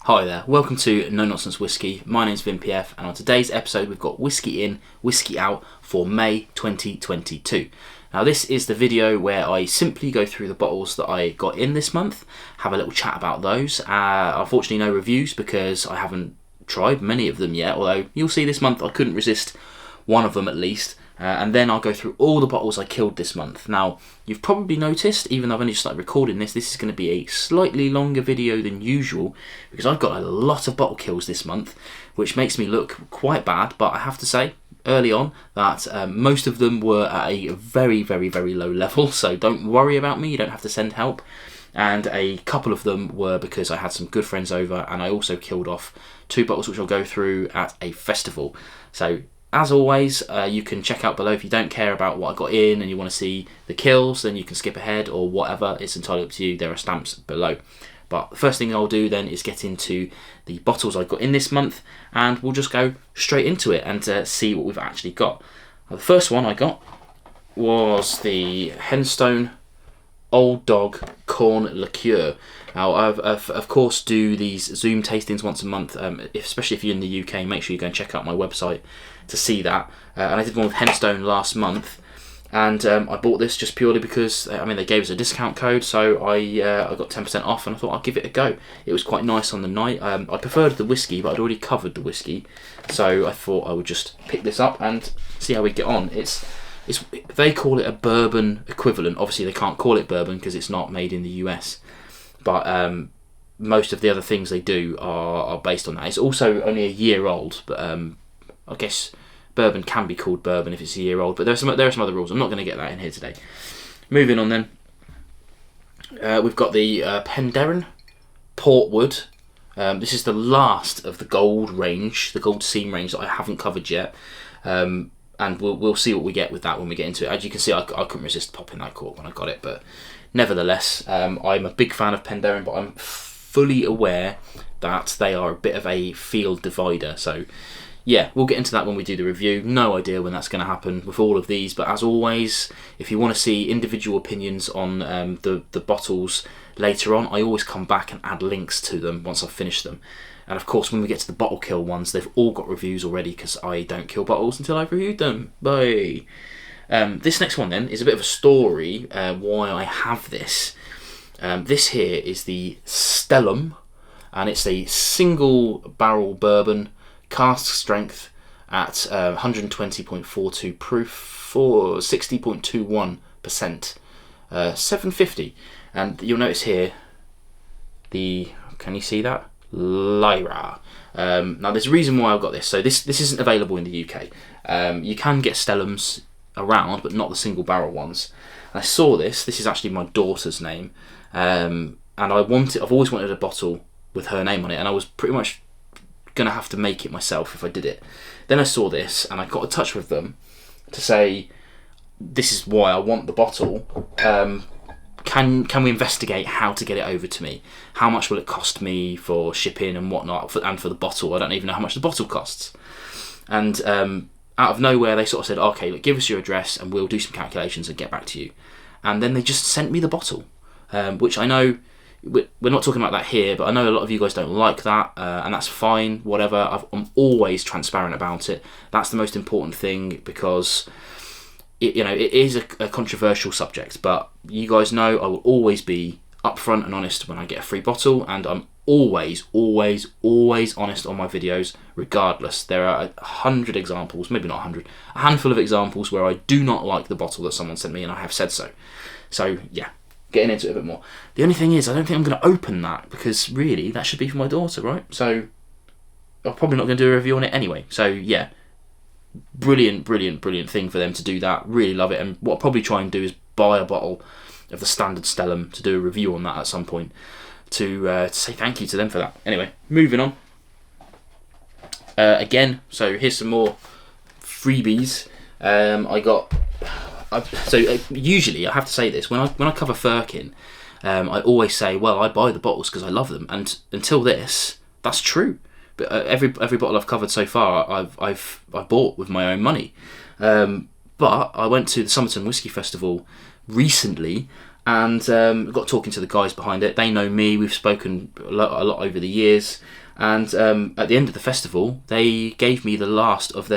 Hi there, welcome to No Nonsense Whiskey. My name's Vin PF, and on today's episode we've got Whisky In, Whisky Out for May 2022. Now this is the video where I simply go through the bottles that I got in this month, have a little chat about those. Unfortunately no reviews because I haven't tried many of them yet, although you'll see this month I couldn't resist one of them at least. And then I'll go through all the bottles I killed this month. Now, you've probably noticed, even though I've only just started recording this is going to be a slightly longer video than usual, because I've got a lot of bottle kills this month, which makes me look quite bad, but I have to say, early on, that most of them were at a very, very, very low level, so don't worry about me, you don't have to send help. And a couple of them were because I had some good friends over, and I also killed off 2 bottles which I'll go through at a festival. So, as always, you can check out below if you don't care about what I got in and you want to see the kills, then you can skip ahead or whatever. It's entirely up to you. There are stamps below. But the first thing I'll do then is get into the bottles I got in this month, and we'll just go straight into it and see what we've actually got. Now, the first one I got was the Henstone Old Dog Corn Liqueur. Now, I of course do these Zoom tastings once a month, especially if you're in the UK. Make sure you go and check out my website to see that. And I did one with Henstone last month, and I bought this just purely because they gave us a discount code, so I got 10% off, and I thought I'd give it a go. It was quite nice on the night. I preferred the whiskey, but I'd already covered the whiskey, so I thought I would just pick this up and see how we get on. They call it a bourbon equivalent. Obviously, they can't call it bourbon because it's not made in the US, but most of the other things they do are based on that. It's also only a year old, but I guess bourbon can be called bourbon if it's a year old, but there are some other rules. I'm not going to get that in here today. Moving on then, we've got the Penderyn Portwood. This is the last of the gold range, the gold seam range that I haven't covered yet, and we'll see what we get with that when we get into it. As you can see, I couldn't resist popping that cork when I got it, but nevertheless, I'm a big fan of Penderyn, but I'm fully aware that they are a bit of a field divider, so yeah, we'll get into that when we do the review. No idea when that's going to happen with all of these, but as always, if you want to see individual opinions on the bottles later on, I always come back and add links to them once I've finished them. And of course, when we get to the bottle kill ones, they've all got reviews already because I don't kill bottles until I've reviewed them. Bye. This next one then is a bit of a story why I have this. This here is the Stellum, and it's a single barrel bourbon, cask strength at 120.42 proof for 60.21%, 750. And you'll notice here can you see that? Lyra. Now there's a reason why I've got this. So this isn't available in the UK. You can get Stellums around, but not the single barrel ones. And I saw this is actually my daughter's name, and I've always wanted a bottle with her name on it, and I was pretty much gonna have to make it myself if I did it. Then I saw this and I got in touch with them to say, this is why I want the bottle. Can we investigate how to get it over to me? How much will it cost me for shipping and whatnot, and for the bottle? I don't even know how much the bottle costs. And out of nowhere they sort of said, okay, look, give us your address and we'll do some calculations and get back to you. And then they just sent me the bottle, which I know we're not talking about that here, but I know a lot of you guys don't like that, and that's fine, whatever. I'm always transparent about it. That's the most important thing, because it is a controversial subject, but you guys know I will always be upfront and honest when I get a free bottle, and I'm always, always, always honest on my videos, regardless. There are 100 examples, maybe not 100, a handful of examples where I do not like the bottle that someone sent me, and I have said so. So yeah, getting into it a bit more. The only thing is, I don't think I'm going to open that, because really, that should be for my daughter, right? So I'm probably not going to do a review on it anyway. So yeah, brilliant, brilliant, brilliant thing for them to do that. Really love it. And what I'll probably try and do is buy a bottle of the standard Stellum to do a review on that at some point, to say thank you to them for that. Anyway, moving on. Again, so here's some more freebies. Usually, I have to say this, when I cover Firkin, I always say, well, I buy the bottles because I love them, and until this, that's true. But every bottle I've covered so far, I've bought with my own money. But I went to the Somerton Whisky Festival recently, and got talking to the guys behind it. They know me. We've spoken a lot over the years, and at the end of the festival, they gave me the last of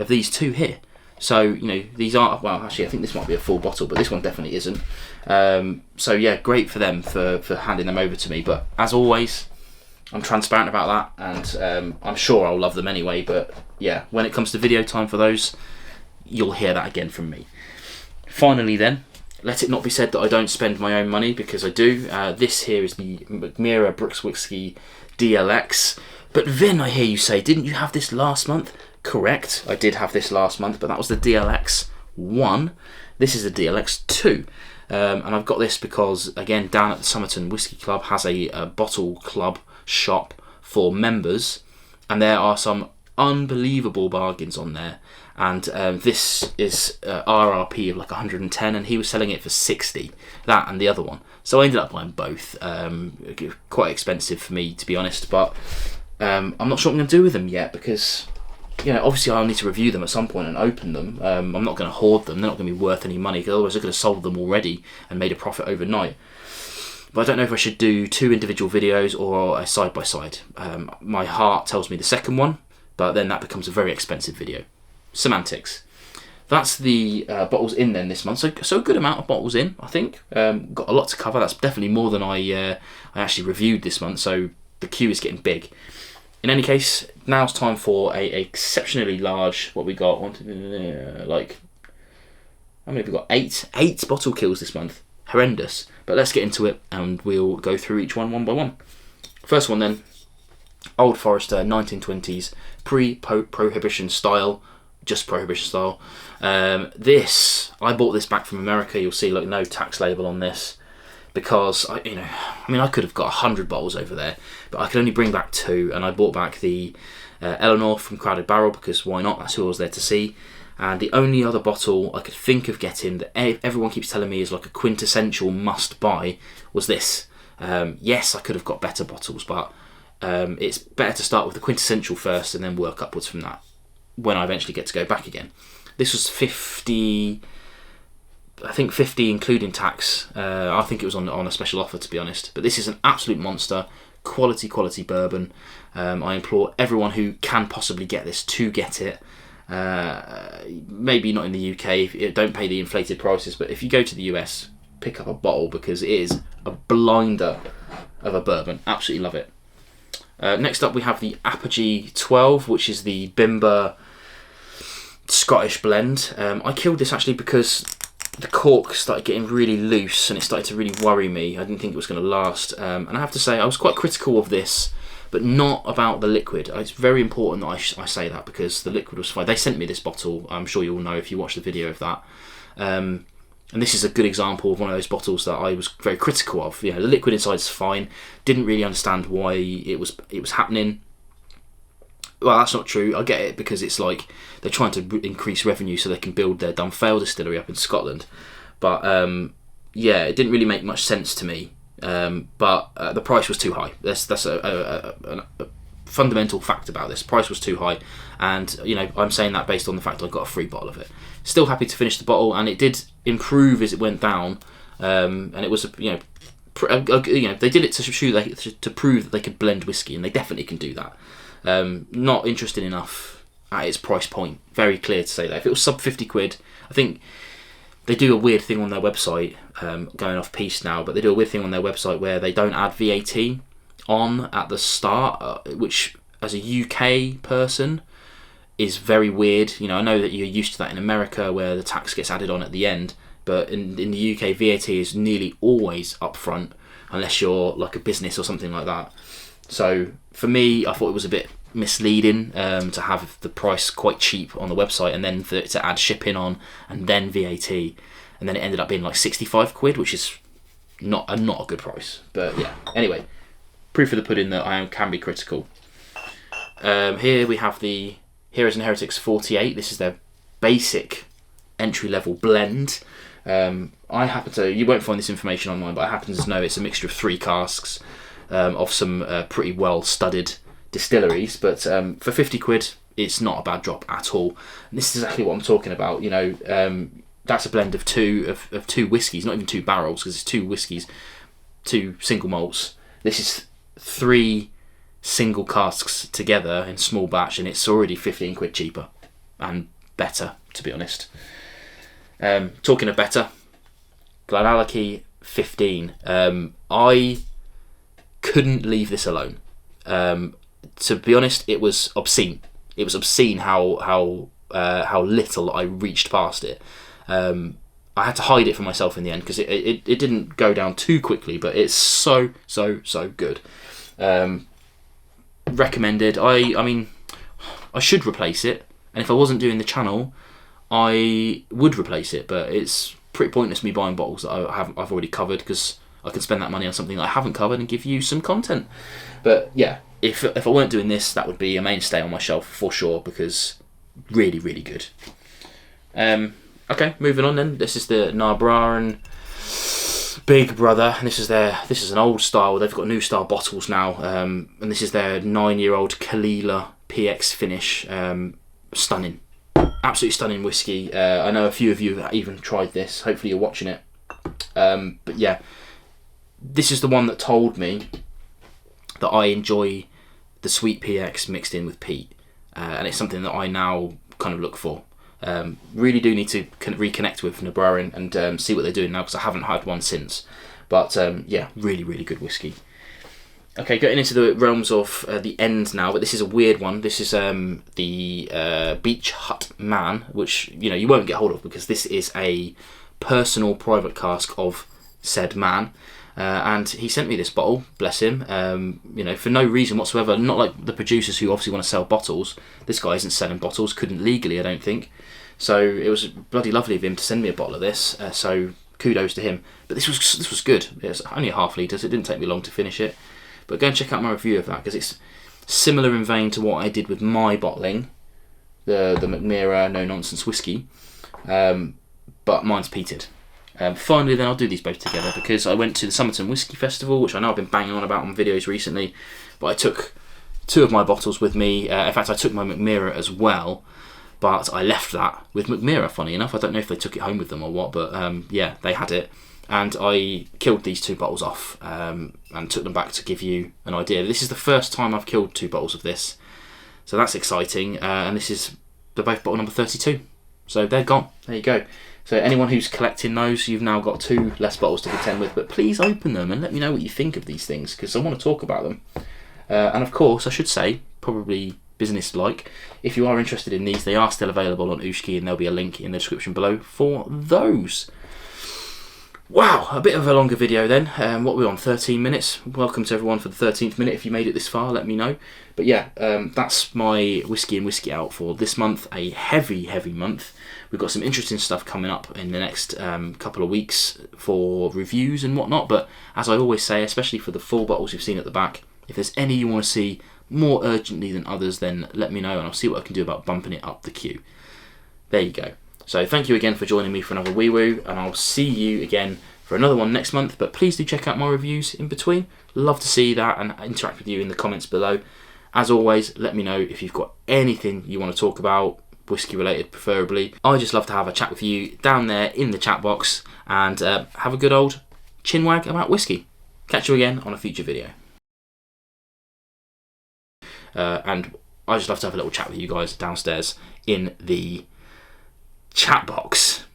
these two here. So, you know, these aren't, well, actually, I think this might be a full bottle, but this one definitely isn't. So, yeah, great for them for handing them over to me. But as always, I'm transparent about that, and I'm sure I'll love them anyway. But, yeah, when it comes to video time for those, you'll hear that again from me. Finally, then, let it not be said that I don't spend my own money, because I do. This here is the Mackmyra Brooks Whiskey DLX. But Vin, I hear you say, didn't you have this last month? Correct, I did have this last month, but that was the DLX 1. This is the DLX 2. And I've got this because, again, down at the Somerton Whiskey Club has a bottle club shop for members, and there are some unbelievable bargains on there. And this is RRP of like 110, and he was selling it for 60, that and the other one. So I ended up buying both. Quite expensive for me, to be honest, but I'm not sure what I'm going to do with them yet, because, you know, obviously I'll need to review them at some point and open them. I'm not going to hoard them. They're not going to be worth any money, because otherwise I could have sold them already and made a profit overnight. But I don't know if I should do 2 individual videos or a side-by-side. My heart tells me the second one, but then that becomes a very expensive video. Semantics. That's the bottles in then this month. So a good amount of bottles in, I think. Got a lot to cover. That's definitely more than I actually reviewed this month, so the queue is getting big. In any case, now's time for a exceptionally large, what we got, like, how many have we got? 8 bottle kills this month. Horrendous. But let's get into it, and we'll go through each one by one. First one then, Old Forester 1920s, pre-prohibition style, just prohibition style. This, I bought this back from America. You'll see, like, no tax label on this, because I could have got 100 bottles over there, but I could only bring back 2, and I bought back the Eleanor from Crowded Barrel, because why not? That's who I was there to see. And the only other bottle I could think of getting that everyone keeps telling me is like a quintessential must buy was this. Yes, I could have got better bottles, but it's better to start with the quintessential first and then work upwards from that when I eventually get to go back again. This was 50, I think 50 including tax. I think it was on a special offer, to be honest. But this is an absolute monster, quality bourbon. I implore everyone who can possibly get this to get it. Maybe not in the UK, don't pay the inflated prices, but if you go to the US, pick up a bottle, because it is a blinder of a bourbon. Absolutely love it. Next up we have the Apogee 12, which is the Bimber Scottish blend. I killed this actually because the cork started getting really loose and it started to really worry me. I didn't think it was going to last, and I have to say I was quite critical of this, but not about the liquid. It's very important that I say that, because the liquid was fine. They sent me this bottle. I'm sure you'll know if you watch the video of that. And this is a good example of one of those bottles that I was very critical of. You know, the liquid inside is fine. Didn't really understand why it was happening. Well, that's not true. I get it, because it's like they're trying to increase revenue so they can build their Dunfermline distillery up in Scotland. But yeah, it didn't really make much sense to me. But the price was too high. That's a fundamental fact about this. Price was too high, and you know, I'm saying that based on the fact I got a free bottle of it. Still happy to finish the bottle, and it did improve as it went down. And it was, you know, they did it to prove that they could blend whiskey, and they definitely can do that. Not interesting enough at its price point. Very clear to say that. If it was sub 50 quid, I think they do a weird thing on their website, going off piece now, but they do a weird thing on their website where they don't add VAT on at the start, which as a UK person is very weird. You know, I know that you're used to that in America where the tax gets added on at the end, but in the UK VAT is nearly always up front unless you're like a business or something like that. So for me, I thought it was a bit misleading to have the price quite cheap on the website and then for it to add shipping on and then VAT, and then it ended up being like 65 quid, which is not a good price. But yeah, anyway, proof of the pudding that I can be critical. Here we have the Heroes and Heretics 48. This is their basic entry-level blend. I happen to, you won't find this information online, but I happen to know it's a mixture of 3 casks of some pretty well-studded distilleries, but for 50 quid, it's not a bad drop at all. And this is exactly what I'm talking about. You know, that's a blend of two whiskies, not even 2 barrels, because it's 2 whiskies, 2 single malts. This is 3 single casks together in small batch, and it's already 15 quid cheaper and better, to be honest. Talking of better, Glenallachie 15. I couldn't leave this alone. To be honest, it was obscene. It was obscene how little I reached past it. I had to hide it from myself in the end because it didn't go down too quickly, but it's so good. Recommended. I mean, I should replace it, and if I wasn't doing the channel, I would replace it, but it's pretty pointless me buying bottles that I've already covered, because I can spend that money on something that I haven't covered and give you some content. But yeah, if I weren't doing this, that would be a mainstay on my shelf for sure, because really good. Okay, moving on then. This is the Mackmyra Big Brother, and this is an old style. They've got new style bottles now, and this is their 9-year-old Kalila PX finish. Stunning, absolutely stunning whiskey. I know a few of you have even tried this. Hopefully you're watching it. But yeah, this is the one that told me that I enjoy the sweet PX mixed in with peat, and it's something that I now kind of look for. Really do need to reconnect with Mackmyra and see what they're doing now, because I haven't had one since. But yeah, really good whiskey. Okay, getting into the realms of the end now, but this is a weird one. This is the Beach Hut Man, which you won't get hold of, because this is a personal private cask of said man. And he sent me this bottle, bless him, for no reason whatsoever. Not like the producers who obviously want to sell bottles. This guy isn't selling bottles, couldn't legally, I don't think. So it was bloody lovely of him to send me a bottle of this. So kudos to him. But this was good. It's only a half litre, so it didn't take me long to finish it. But go and check out my review of that, because it's similar in vein to what I did with my bottling, the Mackmyra No Nonsense whiskey, but mine's peated. Finally then, I'll do these both together, because I went to the Somerton Whiskey Festival, which I know I've been banging on about on videos recently, but I took 2 of my bottles with me. In fact, I took my Mackmyra as well, but I left that with Mackmyra, funny enough. I don't know if they took it home with them or what, but yeah, they had it. And I killed these 2 bottles off and took them back to give you an idea. This is the first time I've killed 2 bottles of this, so that's exciting. And they're both bottle number 32, so they're gone. There you go. So anyone who's collecting those, you've now got 2 less bottles to contend with. But please open them and let me know what you think of these things, because I want to talk about them. And of course, I should say, probably business-like, if you are interested in these, they are still available on Ushki, and there'll be a link in the description below for those. Wow, a bit of a longer video then. What we're on, 13 minutes. Welcome to everyone for the 13th minute. If you made it this far, let me know. But yeah, that's my Whisky In Whisky Out for this month. A heavy month. We've got some interesting stuff coming up in the next couple of weeks for reviews and whatnot. But as I always say, especially for the full bottles you've seen at the back, if there's any you want to see more urgently than others, then let me know, and I'll see what I can do about bumping it up the queue. There you go. So thank you again for joining me for another WIWO, and I'll see you again for another one next month. But please do check out my reviews in between. Love to see that and interact with you in the comments below. As always, let me know if you've got anything you want to talk about, whiskey related preferably. I just love to have a chat with you down there in the chat box, and have a good old chinwag about whiskey. Catch you again on a future video. And I just love to have a little chat with you guys downstairs in the chat box.